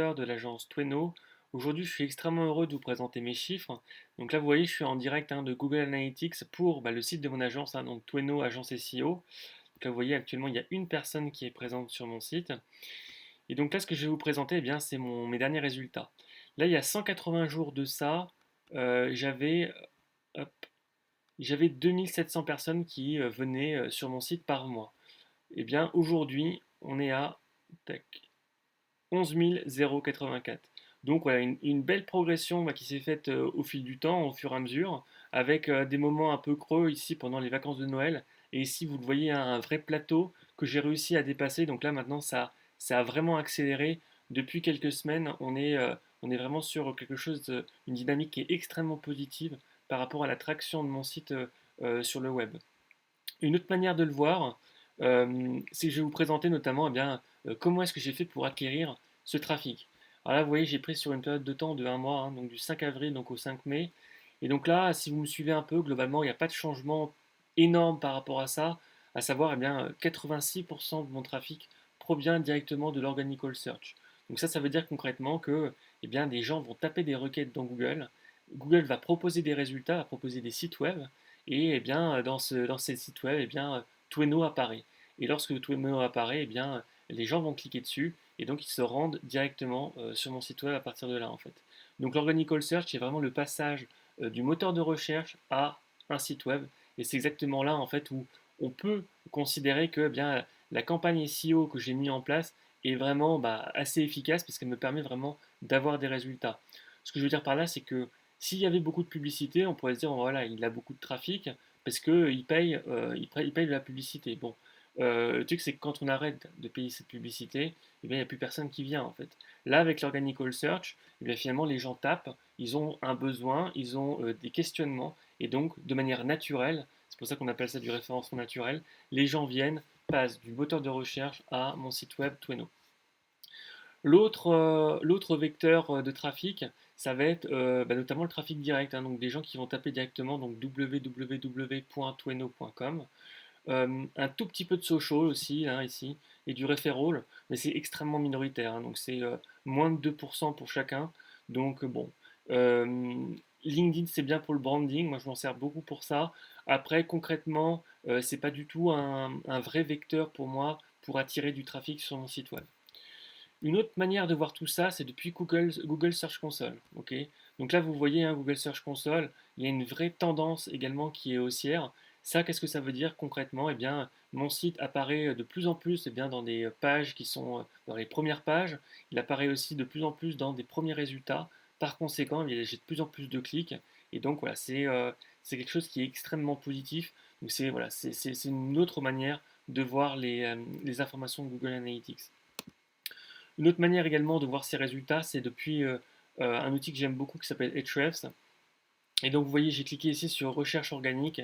De l'agence Tweno. Aujourd'hui, je suis extrêmement heureux de vous présenter mes chiffres. Donc là, vous voyez, je suis en direct de Google Analytics pour le site de mon agence, donc Tweno, agence SEO. Donc là, vous voyez, actuellement, il y a une personne qui est présente sur mon site. Et donc là, ce que je vais vous présenter, eh bien, c'est mes derniers résultats. Là, il y a 180 jours de ça, j'avais hop, j'avais 2700 personnes qui venaient sur mon site par mois. Eh bien, aujourd'hui, on est à tac, 11 084. Donc voilà, une belle progression qui s'est faite au fil du temps, au fur et à mesure, avec des moments un peu creux ici pendant les vacances de Noël. Et ici, vous le voyez, un vrai plateau que j'ai réussi à dépasser. Donc là, maintenant, ça a vraiment accéléré. Depuis quelques semaines, on est vraiment sur quelque chose, une dynamique qui est extrêmement positive par rapport à la traction de mon site sur le web. Une autre manière de le voir, c'est que je vais vous présenter notamment comment est-ce que j'ai fait pour acquérir ce trafic. Alors là, vous voyez, j'ai pris sur une période de temps de un mois, donc du 5 avril donc au 5 mai. Et donc là, si vous me suivez un peu, globalement, il n'y a pas de changement énorme par rapport à ça, à savoir 86% de mon trafic provient directement de l'organical search. Donc ça veut dire concrètement que des gens vont taper des requêtes dans Google. Google va proposer des résultats, va proposer des sites web, et dans ces sites web, Tweno apparaît. Et lorsque Tweno apparaît, les gens vont cliquer dessus et donc ils se rendent directement sur mon site web à partir de là en fait. Donc l'organical search est vraiment le passage du moteur de recherche à un site web et c'est exactement là en fait où on peut considérer que la campagne SEO que j'ai mis en place est vraiment assez efficace parce qu'elle me permet vraiment d'avoir des résultats. Ce que je veux dire par là, c'est que s'il y avait beaucoup de publicité, on pourrait se dire, voilà, il a beaucoup de trafic parce qu'il paye, il paye de la publicité. Bon, le truc, c'est que quand on arrête de payer cette publicité, il n'y a plus personne qui vient en fait. Là, avec l'organical search, finalement, les gens tapent, ils ont un besoin, ils ont des questionnements, et donc, de manière naturelle, c'est pour ça qu'on appelle ça du référencement naturel, les gens viennent, passent du moteur de recherche à mon site web Tweno. L'autre vecteur de trafic, ça va être notamment le trafic direct, donc des gens qui vont taper directement donc www.tweno.com. Un tout petit peu de social aussi, ici, et du referral, mais c'est extrêmement minoritaire, donc c'est moins de 2% pour chacun. Donc bon, euh, LinkedIn c'est bien pour le branding, moi je m'en sers beaucoup pour ça. Après concrètement, c'est pas du tout un vrai vecteur pour moi pour attirer du trafic sur mon site web. Une autre manière de voir tout ça, c'est depuis Google Search Console. Ok, donc là, vous voyez, Google Search Console, il y a une vraie tendance également qui est haussière. Ça, qu'est-ce que ça veut dire concrètement? Mon site apparaît de plus en plus dans des pages qui sont dans les premières pages. Il apparaît aussi de plus en plus dans des premiers résultats. Par conséquent, j'ai de plus en plus de clics. Et donc, voilà, c'est quelque chose qui est extrêmement positif. Donc, c'est une autre manière de voir les informations de Google Analytics. Une autre manière également de voir ces résultats, c'est depuis un outil que j'aime beaucoup qui s'appelle Ahrefs. Et donc vous voyez, j'ai cliqué ici sur recherche organique.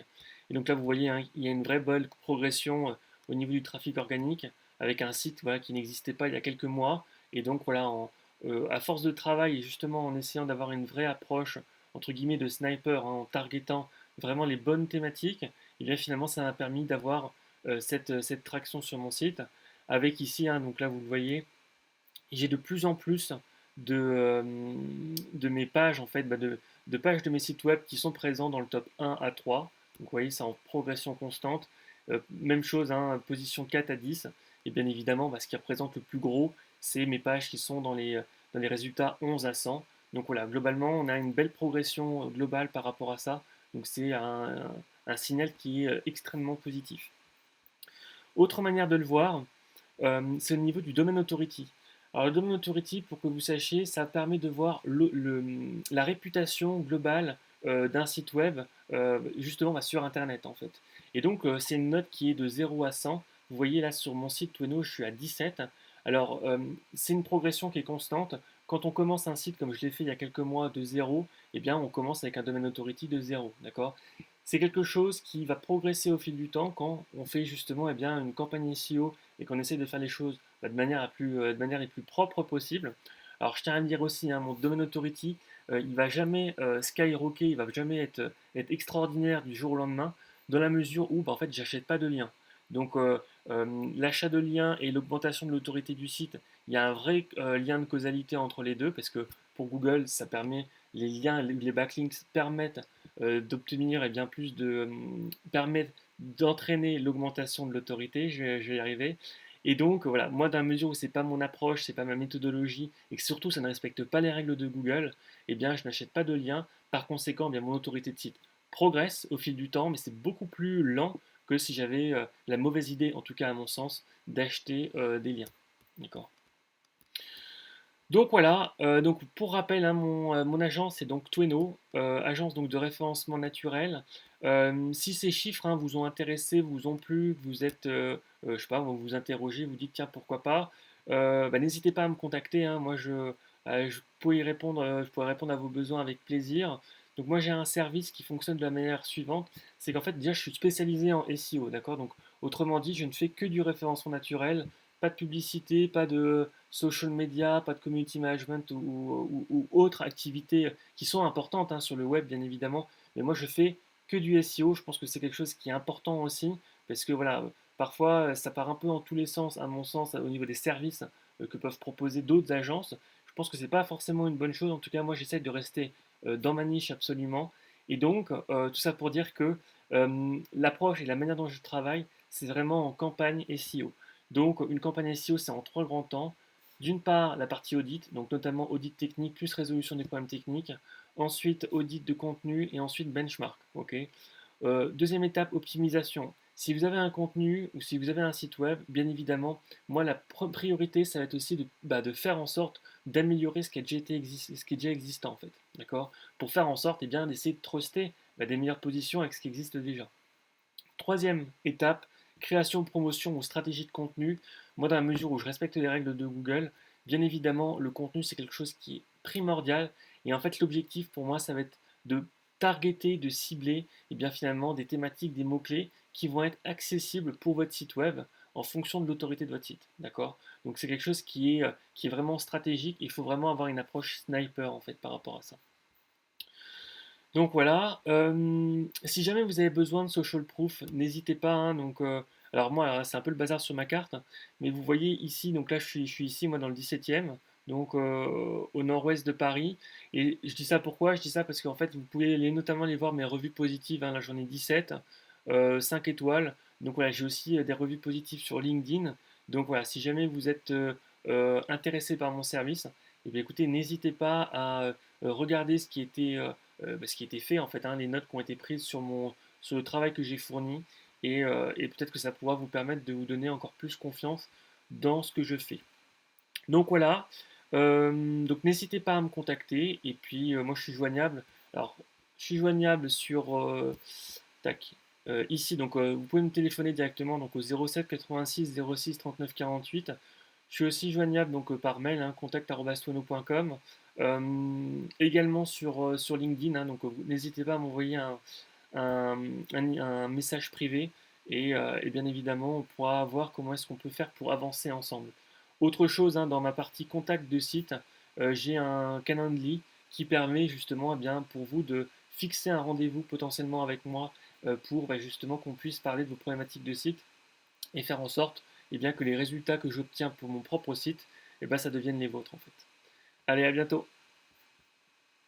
Et donc là, vous voyez, il y a une vraie bonne progression au niveau du trafic organique avec un site qui n'existait pas il y a quelques mois. Et donc voilà, à force de travail et justement en essayant d'avoir une vraie approche entre guillemets de sniper, en targetant vraiment les bonnes thématiques, et bien finalement ça m'a permis d'avoir cette traction sur mon site. Avec ici, donc là vous le voyez, j'ai de plus en plus de mes pages, en fait, de pages de mes sites web qui sont présents dans le top 1 à 3. Donc vous voyez, c'est en progression constante. Même chose, position 4 à 10. Et bien évidemment, ce qui représente le plus gros, c'est mes pages qui sont dans les résultats 11 à 100. Donc voilà, globalement, on a une belle progression globale par rapport à ça. Donc c'est un signal qui est extrêmement positif. Autre manière de le voir, c'est au niveau du domain authority. Alors le domain authority, pour que vous sachiez, ça permet de voir la réputation globale d'un site web justement sur Internet en fait. Et donc c'est une note qui est de 0 à 100. Vous voyez là sur mon site Tweno, je suis à 17. Alors c'est une progression qui est constante. Quand on commence un site comme je l'ai fait il y a quelques mois de 0, on commence avec un domain authority de 0, d'accord? C'est quelque chose qui va progresser au fil du temps quand on fait justement une campagne SEO et qu'on essaie de faire les choses de manière les plus propres possible. Alors je tiens à le dire aussi, mon domain authority, il va jamais skyrocker, il va jamais être extraordinaire du jour au lendemain, dans la mesure où en fait j'achète pas de lien. Donc l'achat de liens et l'augmentation de l'autorité du site, il y a un vrai lien de causalité entre les deux, parce que pour Google, ça permet, les liens, les backlinks permettent d'obtenir et bien plus permettent d'entraîner l'augmentation de l'autorité, je vais y arriver. Et donc, voilà, moi, dans la mesure où c'est pas mon approche, c'est pas ma méthodologie, et que surtout ça ne respecte pas les règles de Google, eh bien, je n'achète pas de liens. Par conséquent, eh bien, mon autorité de site progresse au fil du temps, mais c'est beaucoup plus lent que si j'avais la mauvaise idée, en tout cas à mon sens, d'acheter des liens. D'accord. Donc voilà, donc pour rappel, hein, mon agence est donc Tweno, agence donc de référencement naturel. Si ces chiffres hein, vous ont intéressé, vous ont plu, vous êtes, je sais pas, vous vous interrogez, vous dites tiens pourquoi pas, bah, n'hésitez pas à me contacter, hein, moi je pourrais je pourrais répondre à vos besoins avec plaisir. Donc moi j'ai un service qui fonctionne de la manière suivante, c'est qu'en fait déjà je suis spécialisé en SEO, d'accord? Donc autrement dit, je ne fais que du référencement naturel, pas de publicité, pas de social media, pas de community management ou autres activités qui sont importantes hein, sur le web, bien évidemment. Mais moi, je fais que du SEO. Je pense que c'est quelque chose qui est important aussi, parce que voilà, parfois, ça part un peu en tous les sens, à mon sens, au niveau des services que peuvent proposer d'autres agences. Je pense que c'est pas forcément une bonne chose. En tout cas, moi, j'essaie de rester dans ma niche absolument. Et donc, tout ça pour dire que l'approche et la manière dont je travaille, c'est vraiment en campagne SEO. Donc, une campagne SEO, c'est en trois grands temps. D'une part, la partie audit, donc notamment audit technique plus résolution des problèmes techniques. Ensuite, audit de contenu et ensuite benchmark. Ok. Deuxième étape, optimisation. Si vous avez un contenu ou si vous avez un site web, bien évidemment, moi la priorité, ça va être aussi de faire en sorte d'améliorer ce qui, ce qui est déjà existant en fait. D'accord. Pour faire en sorte bien, d'essayer de truster des meilleures positions avec ce qui existe déjà. Troisième étape, création, promotion ou stratégie de contenu. Moi, dans la mesure où je respecte les règles de Google, bien évidemment, le contenu, c'est quelque chose qui est primordial. Et en fait, l'objectif pour moi, ça va être de targeter, de cibler, et bien finalement, des thématiques, des mots-clés qui vont être accessibles pour votre site web en fonction de l'autorité de votre site. D'accord. Donc, c'est quelque chose qui est vraiment stratégique. Il faut vraiment avoir une approche sniper, en fait, par rapport à ça. Donc voilà, si jamais vous avez besoin de social proof, n'hésitez pas, hein, donc, alors moi, c'est un peu le bazar sur ma carte, mais vous voyez ici, donc là je suis ici, moi dans le 17e, donc au nord-ouest de Paris. Et je dis ça pourquoi? Je dis ça parce qu'en fait, vous pouvez notamment aller voir mes revues positives, hein, là j'en ai 17, 5 étoiles. Donc voilà, j'ai aussi des revues positives sur LinkedIn. Donc voilà, si jamais vous êtes intéressé par mon service, eh bien, écoutez, n'hésitez pas à regarder ce qui était fait, en fait, hein, les notes qui ont été prises sur le travail que j'ai fourni, et peut-être que ça pourra vous permettre de vous donner encore plus confiance dans ce que je fais. Donc voilà, donc n'hésitez pas à me contacter, et puis moi je suis joignable. Alors, je suis joignable sur tac, ici, donc vous pouvez me téléphoner directement donc au 07 86 06 39 48. Je suis aussi joignable donc par mail, hein, contact@tono.com. Également sur LinkedIn, hein, donc n'hésitez pas à m'envoyer un message privé et bien évidemment on pourra voir comment est-ce qu'on peut faire pour avancer ensemble. Autre chose, hein, dans ma partie contact de site, j'ai un Calendly qui permet justement bien, pour vous de fixer un rendez-vous potentiellement avec moi pour justement qu'on puisse parler de vos problématiques de site et faire en sorte bien, que les résultats que j'obtiens pour mon propre site, ça devienne les vôtres en fait. Allez, à bientôt!